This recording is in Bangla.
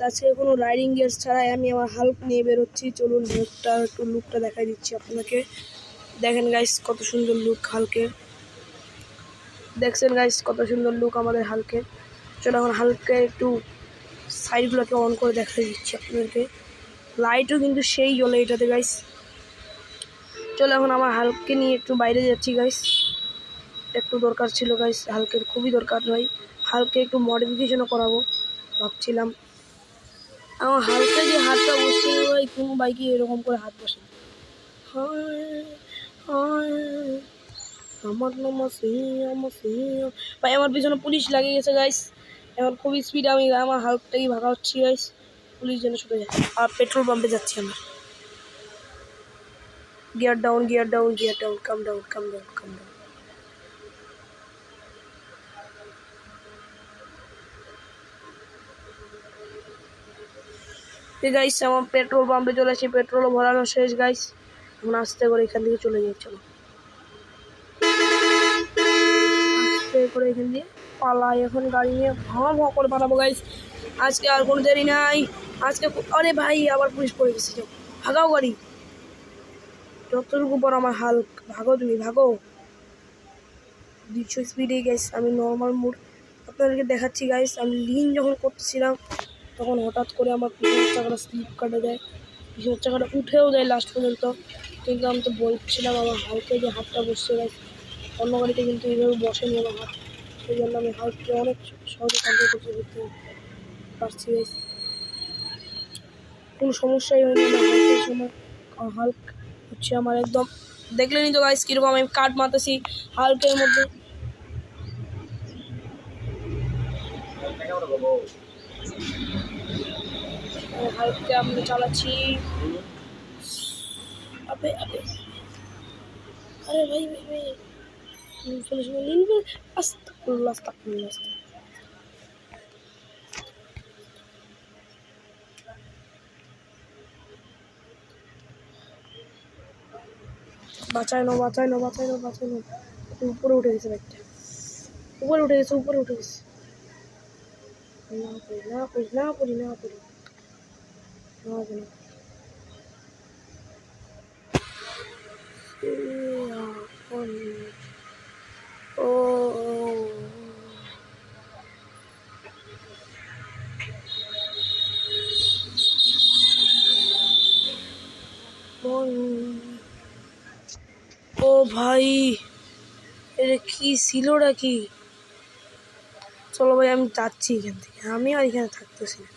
আজকে কোনো রাইডিং গিয়ার্স ছাড়াই আমি আমার হাল্ক নিয়ে বেরোচ্ছি। চলুন হাল্কটা একটু লুকটা দেখাই দিচ্ছি আপনাকে। দেখেন গাইস কত সুন্দর লুক হাল্কের, দেখছেন গাইস কত সুন্দর লুক আমাদের হাল্কের। চলো এখন হাল্কে একটু সাইডগুলোকে অন করে দেখাই দিচ্ছি আপনাদেরকে। লাইটও কিন্তু সেই জ্বলে এটাতে গাইস। চলো এখন আমার হাল্ককে নিয়ে একটু বাইরে যাচ্ছি গাইস, একটু দরকার ছিল গাইস, হাল্কের খুবই দরকার ভাই। হাল্কে একটু মডিফিকেশনও করাবো ভাবছিলাম। আমার হালকা যে হাতটা বসছে ভাই, কোনো বাইকে এরকম করে হাত বসে আমার ভাই। আমার পিছনে পুলিশ লাগিয়ে গেছে গাইস, এখন খুবই স্পিড আমি আমার হালকটাই ভাগা হচ্ছি গাইস, পুলিশ যেন ছুটে যায়। আর পেট্রোল পাম্পে যাচ্ছি আমার। Gear down, gear down, gear down, come down, come down, come down. Guys আমার পেট্রোল পাম্পে চলে আসি, পেট্রোলও ভরানো শেষ গাইস। এখন আস্তে করে এখান থেকে চলে যাই। চলো আস্তে করে এখান দিয়ে পালাই, এখন গাড়ি নিয়ে ভাঁ ভাঁ করে পালাবো গাইস। আজকে আর কোনো দেরি নাই আজকে। আরে ভাই আবার পুলিশ পড়ে গেছে, ভাগাও গাড়ি। যতটুকু পর আমার হাল্ক, ভাগো তুমি ভাগো। 200 স্পিডে গাইস, আমি নর্মাল মোড আপনাদেরকে দেখাচ্ছি গাইস। আমি লিন যখন করতেছিলাম তখন হঠাৎ করে আমার পিছনের চাকাটা স্লিপ কাটে দেয়, পিছনের চাকাটা উঠেও দেয় লাস্ট পর্যন্ত। কিন্তু আমি তো বলছিলাম আমার হালকে যে হাতটা বসছে গাইস, অন্য গাড়িতে কিন্তু এইভাবে বসেনি আমার হাত, সেই জন্য আমি হালকে অনেক সহজে কন্ট্রোল করতে পারছি গাইস। কোনো সমস্যাই হয়নি আমার হালকের সময়। হাল্ক হচ্ছে আমার একদম, দেখলেনি তো গাইস কীরকম আমি কাট মারতেছি হাল্কের মধ্যে। হাল্ককে আমরা চালাচ্ছি। আবে আবে, আরে ভাই ভাই ভাই, চলে শুনে নিন। আস্তাগফিরুল্লাহ, আস্তাগফিরুল্লাহ, আস্তাগফিরুল্লাহ। বাঁচায় নাও, বাঁচায় নাও, বাঁচায় নাও, বাঁচায় নাও। উপরে উঠে গেছে বাইকটা, উপরে উঠে গেছে, উপরে উঠে গেছে। না করি, না করি, না করি, না করি, না করি। ও ও ভাই, এটা কি ছিলটা কি? চলো ভাই আমি যাচ্ছি এখান থেকে, আমি আর এখানে থাকতেছি না।